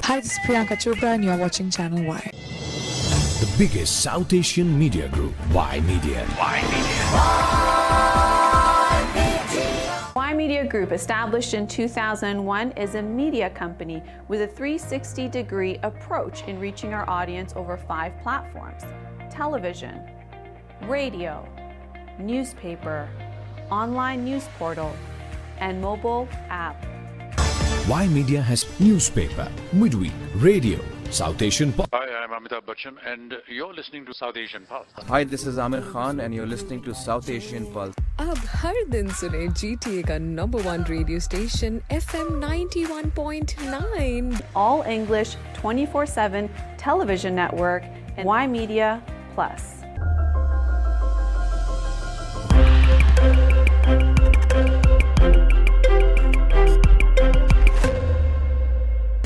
Hi, this is Priyanka Chopra and you're watching Channel Y. The biggest South Asian media group, Y Media. Y Media Group, established in 2001, is a media company with a 360-degree approach in reaching our audience over 5 platforms: television, radio, newspaper, online news portal, and mobile app. Y Media has newspaper, midweek, radio, South Asian pop. Hi, I'm Amitabh Bachchan, and you're listening to South Asian Pulse. Hi, this is Amir Khan, and you're listening to South Asian Pulse. अब हर दिन सुने GTA का number 1 radio station FM 91.9 All English 24/7 television network and Y Media Plus.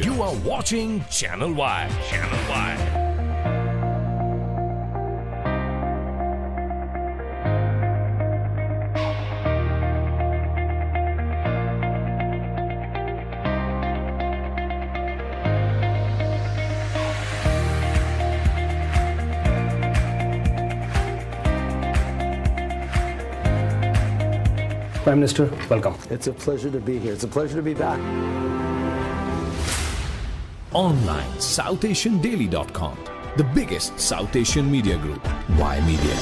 You are watching Channel Y. Channel Y. Prime Minister, welcome. It's a pleasure to be here. It's a pleasure to be back. Online, SouthAsianDaily.com. The biggest South Asian media group, Y Media.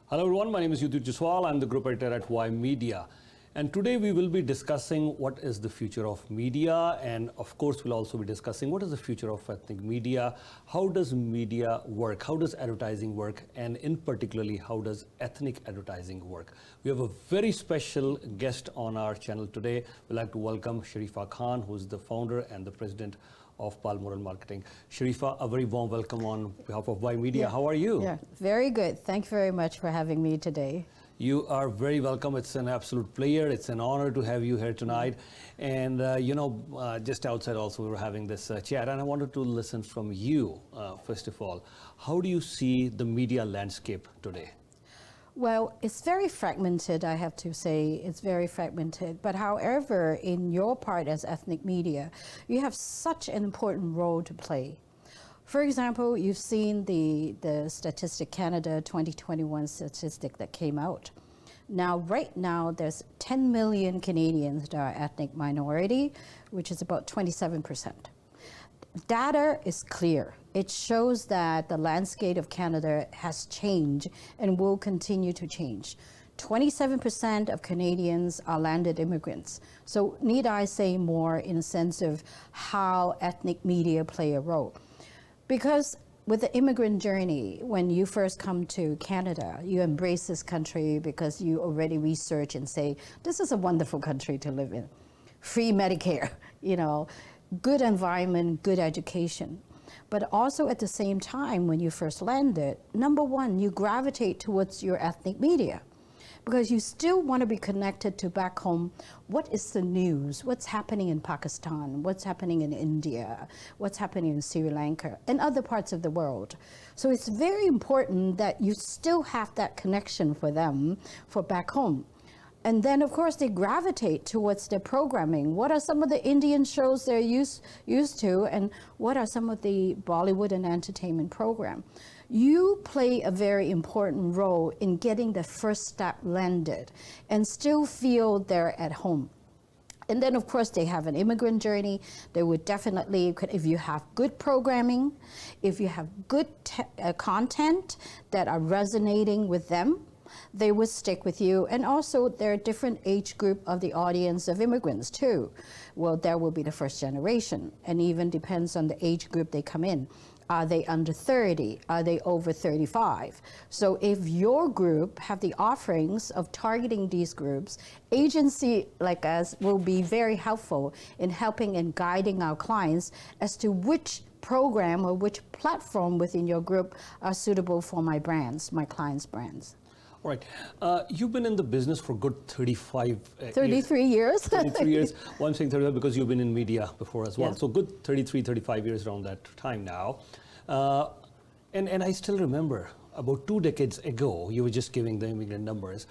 Hello everyone, my name is Yadoo Jaswal. I'm the group editor at Y Media. And today we will be discussing what is the future of media, and of course we'll also be discussing what is the future of ethnic media, how does media work, how does advertising work, and in particularly how does ethnic advertising work. We have a very special guest on our channel today. We'd like to welcome Sharifa Khan, who is the founder and the president of Balmoral Marketing. Sharifa, a very warm welcome on behalf of Y Media. How are you? Yeah, very good. Thank you very much for having me today. You are very welcome. It's an absolute pleasure. It's an honor to have you here tonight. And just outside also we were having this chat, and I wanted to listen from you, first of all. How do you see the media landscape today? Well, it's very fragmented, I have to say. It's very fragmented. But however, in your part as ethnic media, you have such an important role to play. For example, you've seen the Statistic Canada 2021 statistic that came out. Now, right now, there's 10 million Canadians that are ethnic minority, which is about 27%. Data is clear. It shows that the landscape of Canada has changed and will continue to change. 27% of Canadians are landed immigrants. So need I say more in a sense of how ethnic media play a role? Because with the immigrant journey, when you first come to Canada, you embrace this country because you already research and say, this is a wonderful country to live in. Free Medicare, good environment, good education. But also at the same time, when you first landed, number one, you gravitate towards your ethnic media because you still want to be connected to back home. What is the news? What's happening in Pakistan? What's happening in India? What's happening in Sri Lanka and other parts of the world? So it's very important that you still have that connection for them for back home. And then, of course, they gravitate towards their programming. What are some of the Indian shows they're used to, and what are some of the Bollywood and entertainment program? You play a very important role in getting the first step landed and still feel they're at home. And then, of course, they have an immigrant journey. They would definitely, if you have good programming, if you have good content that are resonating with them, they would stick with you. And also, there are different age group of the audience of immigrants too. Well, there will be the first generation, and even depends on the age group they come in. Are they under 30? Are they over 35? So if your group have the offerings of targeting these groups, agency like us will be very helpful in helping and guiding our clients as to which program or which platform within your group are suitable for my brands, my clients' brands. All right. You've been in the business for good 33 years. 33 years. Well, I'm saying 35 because you've been in media before as well. Yeah. So good 33, 35 years around that time now. And I still remember about 2 decades ago, you were just giving the immigrant numbers,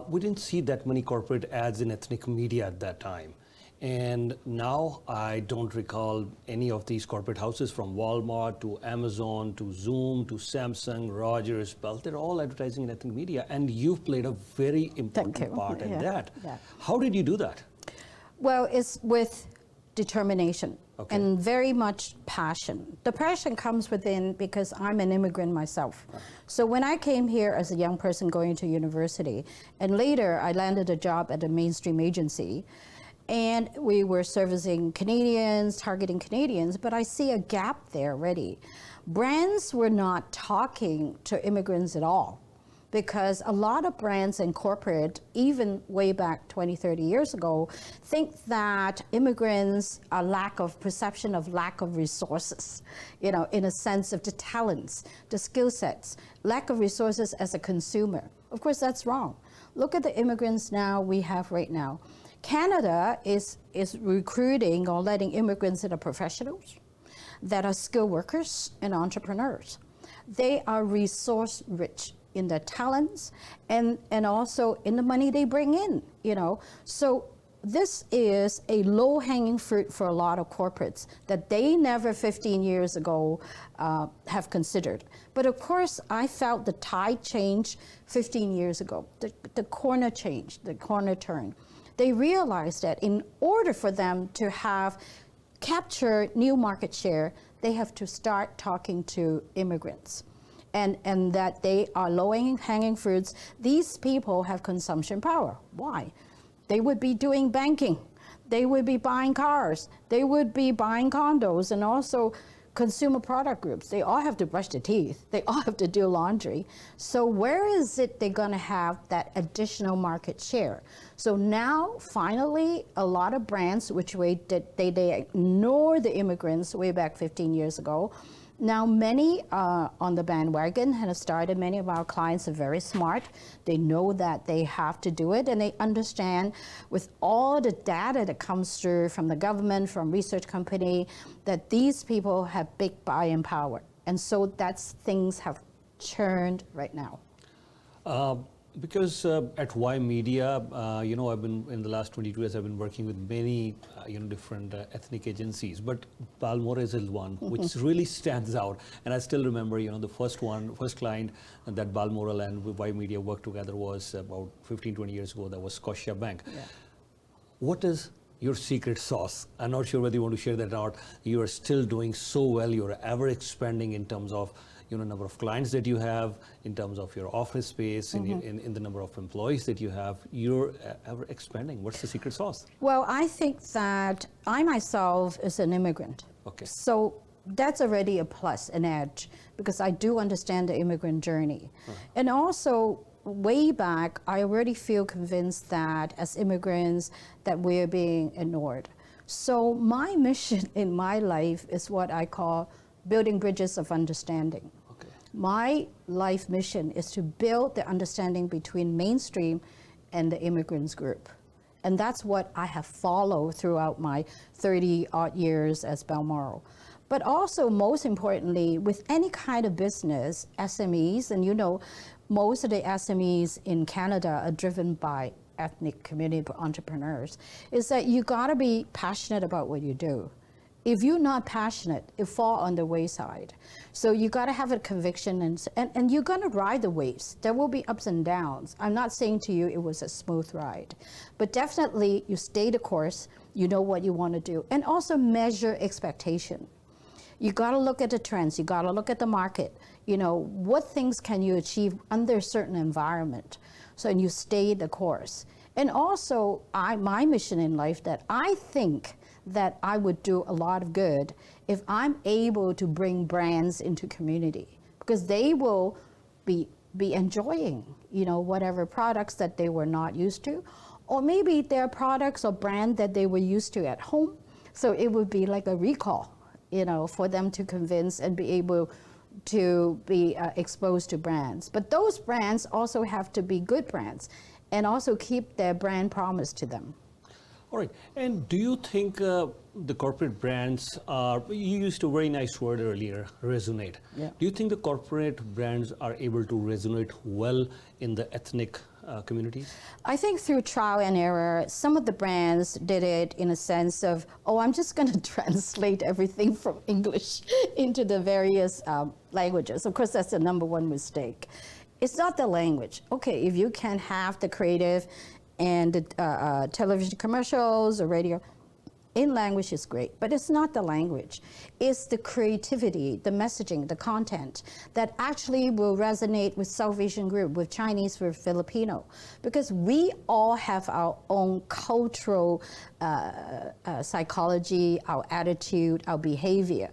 we didn't see that many corporate ads in ethnic media at that time. And now I don't recall any of these corporate houses, from Walmart to Amazon to Zoom to Samsung, Rogers, Bell, they're all advertising in ethnic media. And you've played a very important part in that. Yeah. How did you do that? Well, it's with determination Okay. and very much passion. The passion comes within because I'm an immigrant myself. So when I came here as a young person going to university, and later I landed a job at a mainstream agency, and we were servicing Canadians, targeting Canadians, but I see a gap there already. Brands were not talking to immigrants at all, because a lot of brands and corporate, even way back 20, 30 years ago, think that immigrants are perception of lack of resources, you know, in a sense of the talents, the skill sets, lack of resources as a consumer. Of course, that's wrong. Look at the immigrants now we have right now. Canada is recruiting or letting immigrants that are professionals, that are skilled workers and entrepreneurs. They are resource rich in their talents and also in the money they bring in, you know. So this is a low-hanging fruit for a lot of corporates that they never 15 years ago have considered. But of course, I felt the tide change 15 years ago. The corner changed, the corner turned. They realized that in order for them to capture new market share, they have to start talking to immigrants. And that they are low-hanging fruits. These people have consumption power. Why? They would be doing banking. They would be buying cars. They would be buying condos, and also consumer product groups. They all have to brush their teeth. They all have to do laundry. So where is it they're going to have that additional market share? So now, finally, a lot of brands, which they ignore the immigrants way back 15 years ago, now many on the bandwagon have started. Many of our clients are very smart. They know that they have to do it, and they understand with all the data that comes through from the government, from research company, that these people have big buying power. And so things have churned right now. Because at Y Media, you know, I've been, in the last 22 years, I've been working with many, you know, different ethnic agencies, but Balmoral is one which really stands out. And I still remember, you know, the first client that Balmoral and Y Media worked together was about 15, 20 years ago. That was Scotia Bank. Yeah. What is your secret sauce? I'm not sure whether you want to share that or not. You are still doing so well. You're ever expanding in terms of, you know, number of clients that you have, in terms of your office space, in the number of employees that you have. You're ever expanding. What's the secret sauce? Well, I think that I myself is an immigrant. Okay. So that's already a plus, an edge, because I do understand the immigrant journey. And also, way back, I already feel convinced that as immigrants, that we're being ignored. So my mission in my life is what I call building bridges of understanding. Okay. My life mission is to build the understanding between mainstream and the immigrants group. And that's what I have followed throughout my 30-odd years as Balmoral. But also, most importantly, with any kind of business, SMEs, and you know, most of the SMEs in Canada are driven by ethnic community entrepreneurs, is that you gotta be passionate about what you do. If you're not passionate, it falls on the wayside. So you got to have a conviction, and you're going to ride the waves. There will be ups and downs. I'm not saying to you it was a smooth ride, but definitely you stay the course, you know what you want to do, and also measure expectation. You got to look at the trends, you got to look at the market, you know, what things can you achieve under a certain environment, so and you stay the course. And also, my mission in life, that I think that I would do a lot of good if I'm able to bring brands into community, because they will be enjoying, you know, whatever products that they were not used to, or maybe their products or brand that they were used to at home. So it would be like a recall, you know, for them to convince and be able to be exposed to brands. But those brands also have to be good brands and also keep their brand promise to them. All right. And do you think the corporate brands are, you used a very nice word earlier, resonate. Yeah. Do you think the corporate brands are able to resonate well in the ethnic communities? I think through trial and error, some of the brands did it in a sense of, oh, I'm just going to translate everything from English into the various languages. Of course, that's the number one mistake. It's not the language. Okay, if you can have the creative and the television commercials or radio in language is great, but it's not the language. It's the creativity, the messaging, the content that actually will resonate with South Asian group, with Chinese, with Filipino, because we all have our own cultural psychology, our attitude, our behavior.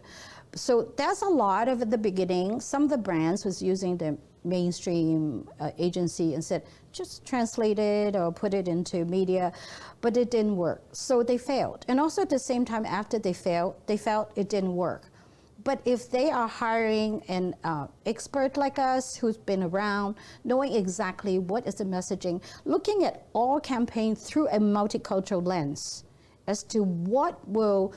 So that's a lot of at the beginning. Some of the brands was using the mainstream agency and said, just translate it or put it into media, but it didn't work. So they failed. And also at the same time after they failed, they felt it didn't work. But if they are hiring an expert like us who's been around, knowing exactly what is the messaging, looking at all campaigns through a multicultural lens as to what will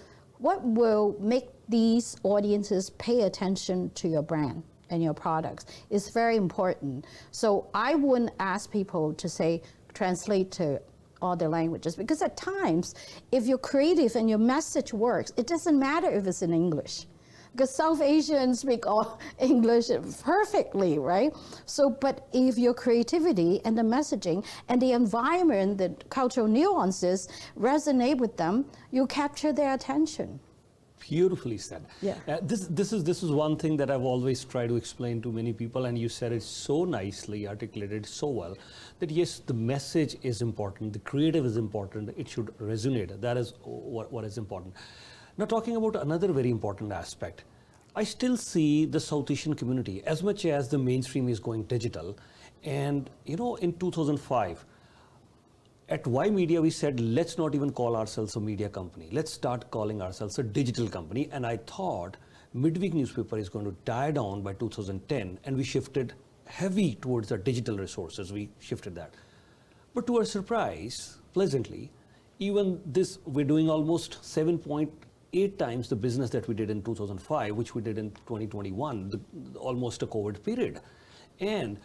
make these audiences pay attention to your brand and your products is very important. So I wouldn't ask people to say, translate to all the languages, because at times, if you're creative and your message works, it doesn't matter if it's in English. Because South Asians speak all English perfectly, right? So, but if your creativity and the messaging and the environment, the cultural nuances resonate with them, you capture their attention. Beautifully said. Yeah. This is one thing that I've always tried to explain to many people, and you said it so nicely, articulated so well, that yes, the message is important, the creative is important, it should resonate. That is what is important. Now, talking about another very important aspect, I still see the South Asian community, as much as the mainstream is going digital, and you know, in 2005, at Y Media, we said, let's not even call ourselves a media company. Let's start calling ourselves a digital company. And I thought MIDWEEK Newspaper is going to die down by 2010. And we shifted heavy towards the digital resources. We shifted that. But to our surprise, pleasantly, even this, we're doing almost 7.8 times the business that we did in 2005, which we did in 2021, almost a COVID period. And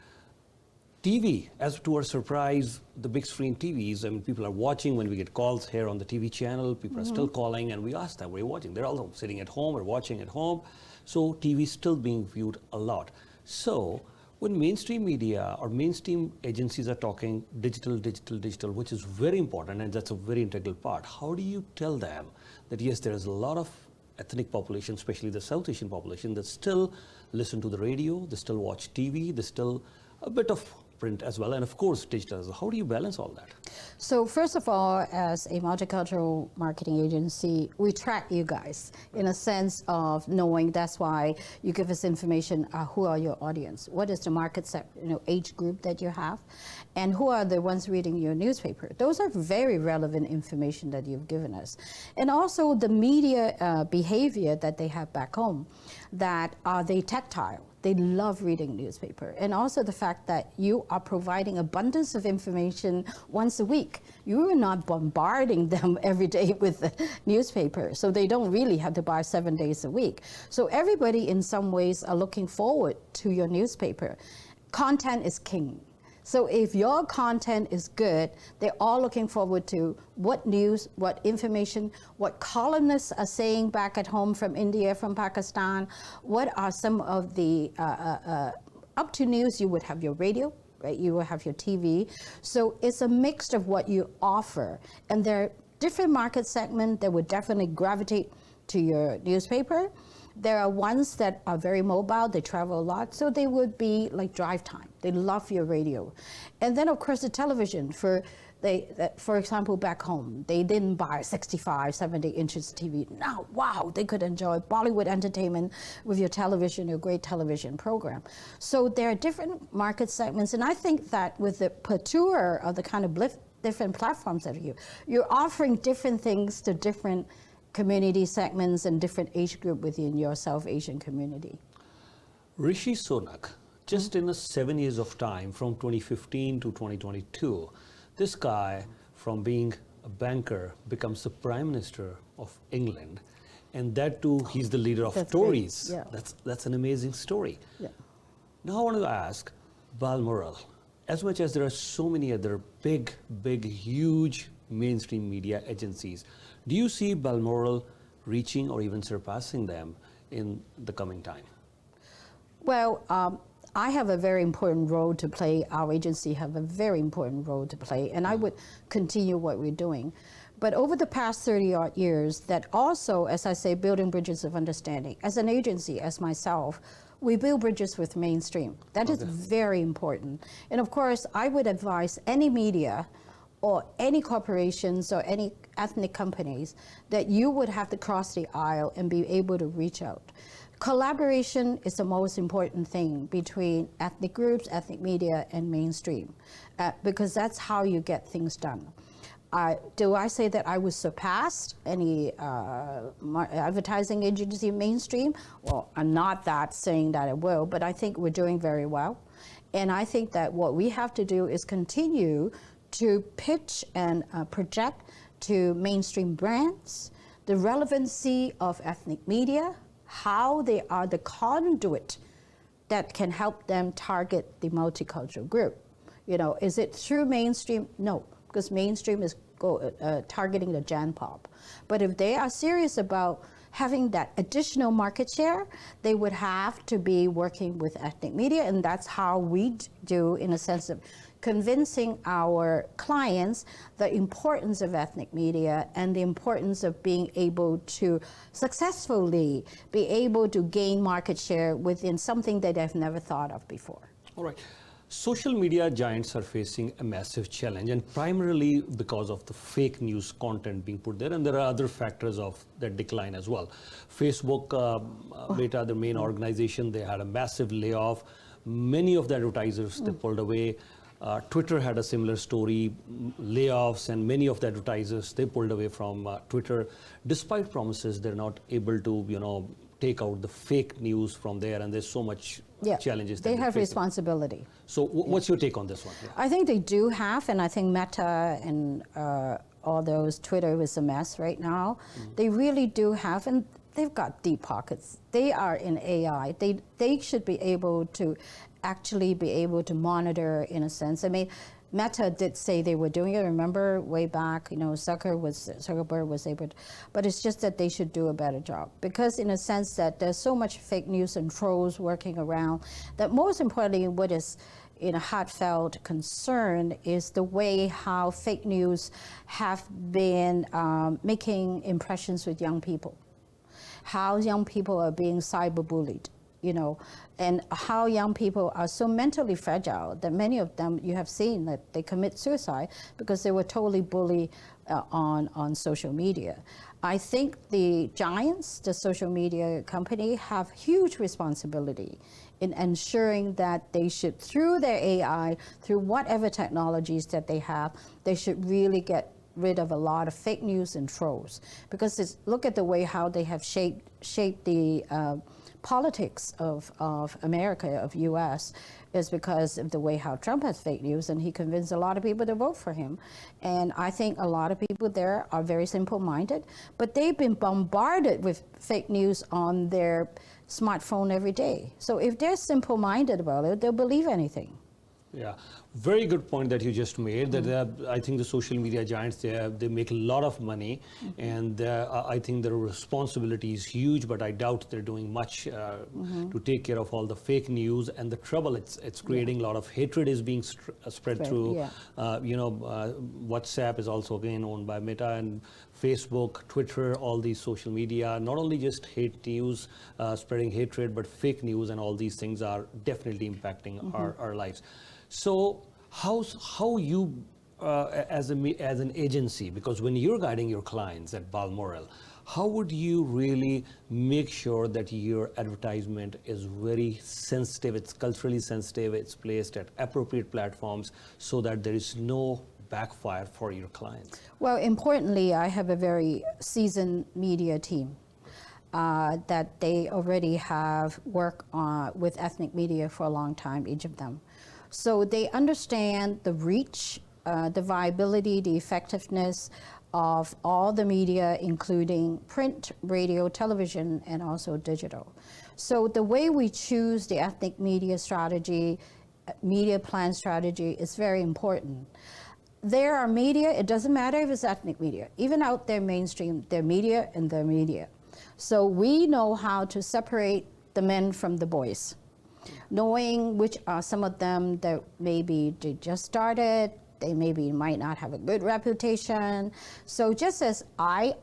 TV, as to our surprise, the big screen TVs, I mean, people are watching when we get calls here on the TV channel, people are still calling, and we ask them, what are you watching? They're also sitting at home or watching at home. So TV is still being viewed a lot. So when mainstream media or mainstream agencies are talking digital, which is very important, and that's a very integral part, how do you tell them that yes, there is a lot of ethnic population, especially the South Asian population, that still listen to the radio, they still watch TV, they still a bit of print as well, and of course digital as well. How do you balance all that? So first of all, as a multicultural marketing agency, we track you guys in a sense of knowing. That's why you give us information. Who are your audience? What is the market age group that you have, and who are the ones reading your newspaper? Those are very relevant information that you've given us, and also the media behavior that they have back home. That are they tactile? They love reading newspaper. And also the fact that you are providing abundance of information once a week. You are not bombarding them every day with the newspaper, so they don't really have to buy 7 days a week. So everybody in some ways are looking forward to your newspaper. Content is king. So if your content is good, they're all looking forward to what news, what information, what columnists are saying back at home from India, from Pakistan, what are some of the up to news. You would have your radio, right? You will have your TV. So it's a mix of what you offer. And there are different market segments that would definitely gravitate to your newspaper. There are ones that are very mobile, they travel a lot, so they would be like drive time. They love your radio. And then of course the television, for example, back home, they didn't buy 65, 70 inches TV. Now, wow, they could enjoy Bollywood entertainment with your television, your great television program. So there are different market segments, and I think that with the plethora of the kind of different platforms that you're offering different things to different community segments and different age group within your South Asian community. Rishi Sunak, just in 7 years of time, from 2015 to 2022, this guy, from being a banker becomes the Prime Minister of England, and that too, he's the leader of That's Tories. great, yeah. That's an amazing story. Yeah. Now I want to ask Balmoral, as much as there are so many other big, huge mainstream media agencies, do you see Balmoral reaching or even surpassing them in the coming time? Well, I have a very important role to play. Our agency have a very important role to play, and I would continue what we're doing. But over the past 30-odd years, that also, as I say, building bridges of understanding. As an agency, as myself, we build bridges with mainstream. That is very important. And of course, I would advise any media or any corporations or any ethnic companies that you would have to cross the aisle and be able to reach out. Collaboration is the most important thing between ethnic groups, ethnic media, and mainstream, because that's how you get things done. Do I say that I would surpass any advertising agency mainstream? Well, I'm not saying that I will, but I think we're doing very well. And I think that what we have to do is continue to pitch and project to mainstream brands the relevancy of ethnic media, how they are the conduit that can help them target the multicultural group. You know, is it through mainstream? No, because mainstream is targeting the Gen Pop. But if they are serious about having that additional market share, they would have to be working with ethnic media, and that's how we do, in a sense of convincing our clients the importance of ethnic media and the importance of being able to successfully be able to gain market share within something that they've never thought of before. All right. Social media giants are facing a massive challenge, and primarily because of the fake news content being put there, and there are other factors of that decline as well. Facebook, Meta, the main organization, they had a massive layoff. Many of the advertisers, they pulled away. Twitter had a similar story, layoffs, and many of the advertisers, they pulled away from Twitter. Despite promises, they're not able to, you know, take out the fake news from there, and there's so much challenges. They have responsibility. So what's your take on this one? Yeah. I think they do have, and I think Meta and all those, Twitter is a mess right now. They really do have, and they've got deep pockets. They are in AI. They should be able to actually be able to monitor, in a sense. I mean, Meta did say they were doing it. Remember, way back, you know, Zuckerberg was able to, but it's just that they should do a better job, because in a sense that there's so much fake news and trolls working around, that most importantly, what is in a heartfelt concern is the way how fake news have been making impressions with young people, how young people are being cyberbullied, you know, and how young people are so mentally fragile that many of them, you have seen that they commit suicide because they were totally bullied on social media. I think the giants, the social media company, have huge responsibility in ensuring that they should, through their AI, through whatever technologies that they have, they should really get rid of a lot of fake news and trolls. Because look at the way how they have shaped the politics of America, of US, is because of the way how Trump has fake news, and he convinced a lot of people to vote for him. And I think a lot of people there are very simple-minded, but they've been bombarded with fake news on their smartphone every day. So if they're simple-minded about it, they'll believe anything. Yeah, very good point that you just made. That I think the social media giants, they make a lot of money, and I think their responsibility is huge. But I doubt they're doing much to take care of all the fake news and the trouble it's creating. A lot of hatred is being spread through. You know, WhatsApp is also again owned by Meta, and Facebook, Twitter, all these social media. Not only just hate news, spreading hatred, but fake news, and all these things are definitely impacting our lives. So how you as an agency, because when you're guiding your clients at Balmoral, how would you really make sure that your advertisement is very sensitive, it's culturally sensitive, it's placed at appropriate platforms, so that there is no backfire for your clients? Well, importantly, I have a very seasoned media team that they already have worked with ethnic media for a long time, each of them. So they understand the reach the viability, the effectiveness of all the media, including print, radio, television, and also digital. So the way we choose the ethnic media strategy, media plan strategy is very important. There are media, it doesn't matter if it's ethnic media, even out there mainstream, they're media and they're media. So we know how to separate the men from the boys, knowing which are some of them that maybe they just started, they maybe might not have a good reputation. So just as I,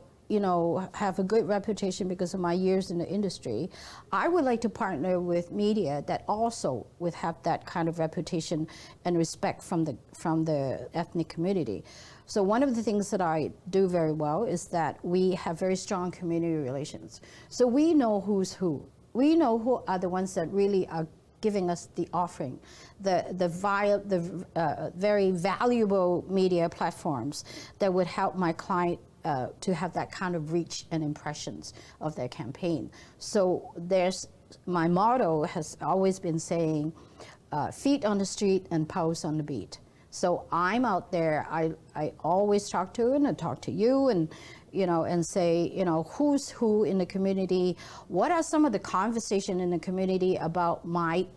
have a good reputation because of my years in the industry, I would like to partner with media that also would have that kind of reputation and respect from the ethnic community. So one of the things that I do very well is that we have very strong community relations. So we know who's who. We know who are the ones that really are giving us the offering, the very valuable media platforms that would help my client to have that kind of reach and impressions of their campaign. So my motto has always been saying, feet on the street and pulse on the beat. So I'm out there, I always talk to and I talk to you and say, who's who in the community, what are some of the conversation in the community about my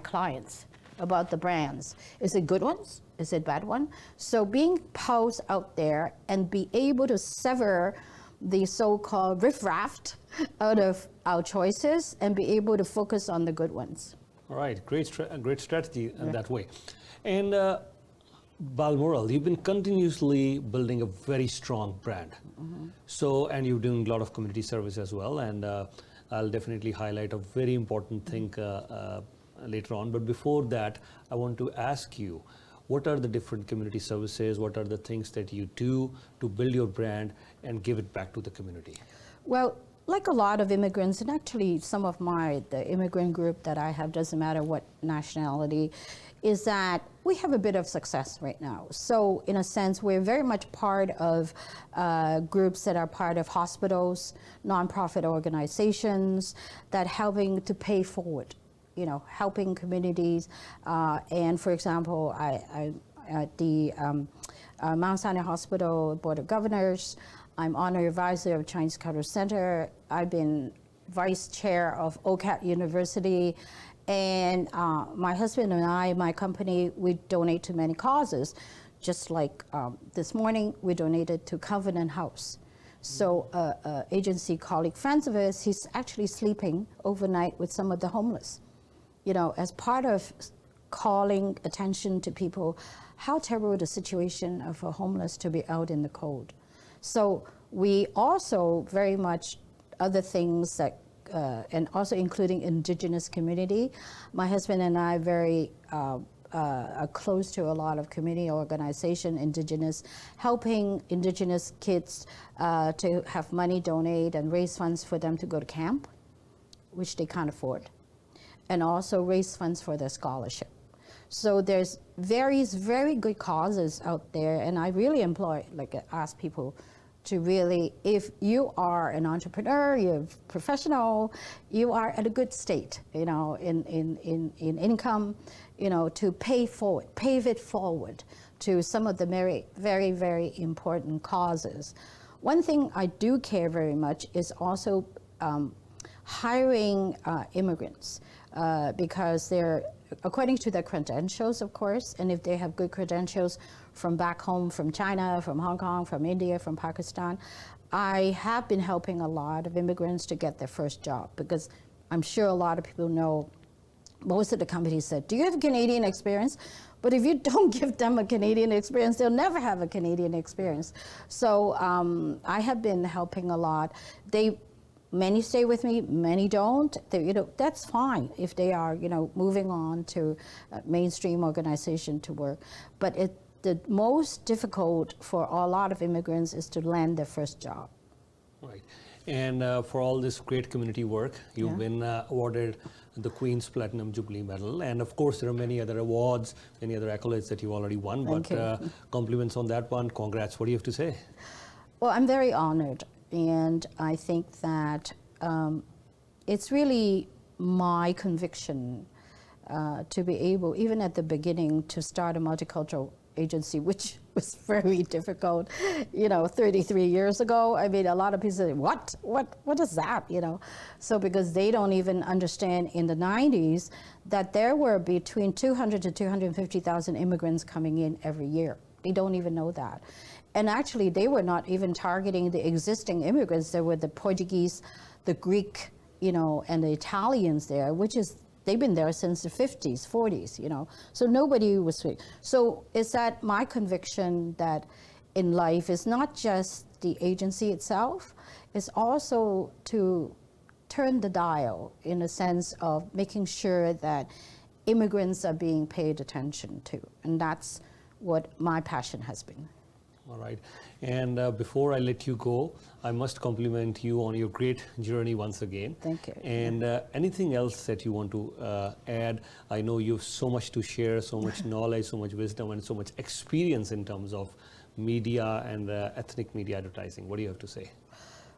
clients, about the brands. Is it good ones? Is it bad one? So being pulse out there and be able to sever the so-called riffraff out of our choices and be able to focus on the good ones. All right, great strategy in that way. And Balmoral, you've been continuously building a very strong brand. Mm-hmm. So, and you're doing a lot of community service as well. And I'll definitely highlight a very important thing later on. But before that, I want to ask you, what are the different community services? What are the things that you do to build your brand and give it back to the community? Well, like a lot of immigrants, and actually some of the immigrant group that I have, doesn't matter what nationality, is that we have a bit of success right now. So in a sense, we're very much part of groups that are part of hospitals, nonprofit organizations that helping to pay forward, helping communities. And for example, I at the Mount Sinai Hospital Board of Governors, I'm honor advisor of Chinese Cultural Center. I've been vice chair of OCAT University. And my husband and I, my company, we donate to many causes. Just like this morning, we donated to Covenant House. So agency colleague, friends of us, he's actually sleeping overnight with some of the homeless. As part of calling attention to people, how terrible the situation of a homeless to be out in the cold. So we also very much other things that and also including indigenous community. My husband and I very are close to a lot of community organization, indigenous, helping indigenous kids to have money donate and raise funds for them to go to camp, which they can't afford, and also raise funds for their scholarship. So there's various very good causes out there, and I really ask people to really, if you are an entrepreneur, you're a professional, you are at a good state, in income, to pave it forward to some of the very, very, very important causes. One thing I do care very much is also hiring immigrants because they're, according to their credentials, of course, and if they have good credentials from back home, from China, from Hong Kong, from India, from Pakistan, I have been helping a lot of immigrants to get their first job, because I'm sure a lot of people know, most of the companies said, do you have Canadian experience? But if you don't give them a Canadian experience, they'll never have a Canadian experience. So I have been helping a lot. Many stay with me, many don't. That's fine if they are, moving on to a mainstream organization to work. But the most difficult for a lot of immigrants is to land their first job. Right. And for all this great community work, you've been awarded the Queen's Platinum Jubilee Medal. And of course, there are many other awards, many other accolades that you've already won. But compliments on that one. Congrats. What do you have to say? Well, I'm very honored. And I think that it's really my conviction to be able, even at the beginning, to start a multicultural agency, which was very difficult, 33 years ago. I mean, a lot of people say, what is that, So because they don't even understand in the 90s that there were between 200 to 250,000 immigrants coming in every year. They don't even know that. And actually, they were not even targeting the existing immigrants. There were the Portuguese, the Greek, and the Italians there, they've been there since the 50s, 40s, So nobody was. So is that my conviction that in life is not just the agency itself, it's also to turn the dial in a sense of making sure that immigrants are being paid attention to. And that's what my passion has been. All right. And before I let you go, I must compliment you on your great journey once again. Thank you. And anything else that you want to add? I know you have so much to share, so much knowledge, so much wisdom, and so much experience in terms of media and ethnic media advertising. What do you have to say?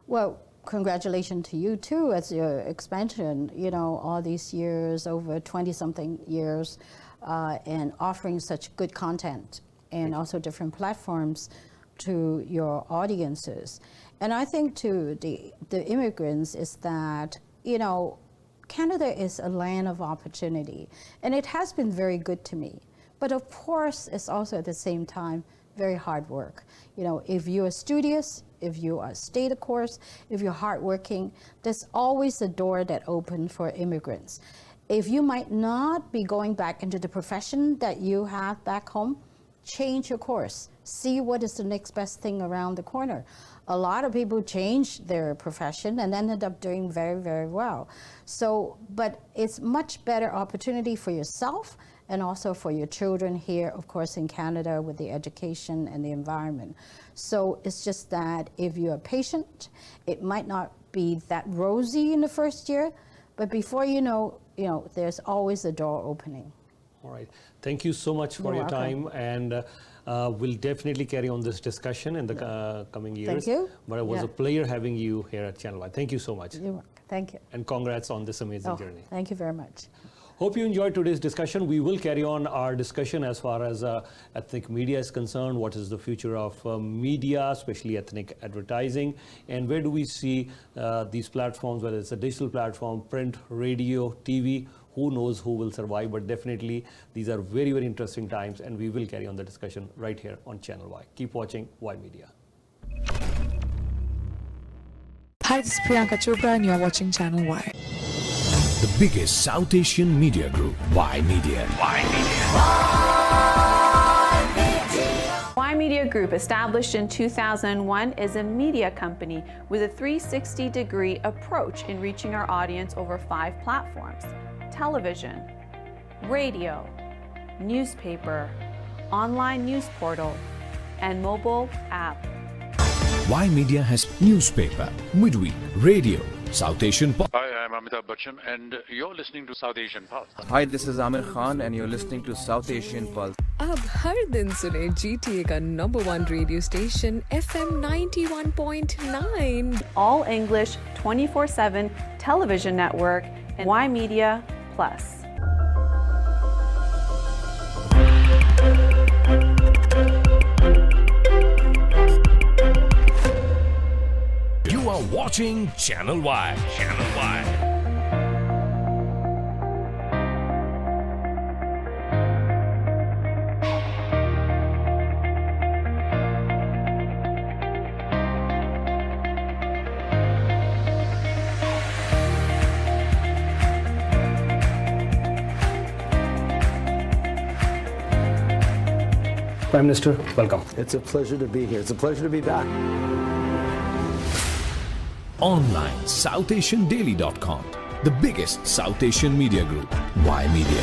Well, congratulations to you too as your expansion, all these years, over 20-something years, and offering such good content and also different platforms to your audiences. And I think to the immigrants is that, Canada is a land of opportunity, and it has been very good to me. But of course, it's also at the same time very hard work. If you are studious, if you are stay the course, if you're hardworking, there's always a door that opens for immigrants. If you might not be going back into the profession that you have back home, change your course. See what is the next best thing around the corner. A lot of people change their profession and ended up doing very, very well. So, but it's much better opportunity for yourself and also for your children here, of course, in Canada with the education and the environment. So it's just that if you are patient, it might not be that rosy in the first year, but before you know, there's always a door opening. All right. Thank you so much for your time, and we'll definitely carry on this discussion in the coming years. Thank you. But it was a pleasure having you here at Channel Y. Thank you so much. You're welcome. Thank you. And congrats on this amazing journey. Thank you very much. Hope you enjoyed today's discussion. We will carry on our discussion as far as ethnic media is concerned. What is the future of media, especially ethnic advertising, and where do we see these platforms, whether it's a digital platform, print, radio, TV, who knows who will survive, but definitely these are very, very interesting times, and we will carry on the discussion right here on Channel Y. Keep watching Y Media. Hi, this is Priyanka Chopra and you're watching Channel Y. The biggest South Asian media group, Y Media. Y Media Group, established in 2001, is a media company with a 360-degree approach in reaching our audience over 5 platforms: television, radio, newspaper, online news portal, and mobile app. Y Media has newspaper, midweek, radio, South Asian pop. Hi, I'm Amitabh Bachchan, and you're listening to South Asian Pulse. Hi, this is Amir Khan, and you're listening to South Asian Pulse. अब हर दिन सुने GTA का number 1 radio station FM 91.9 All English 24/7 television network and Y Media Plus. You are watching Channel Y. Channel Y. Prime Minister, welcome. It's a pleasure to be here. It's a pleasure to be back. Online, SouthAsianDaily.com, the biggest South Asian media group, Y Media.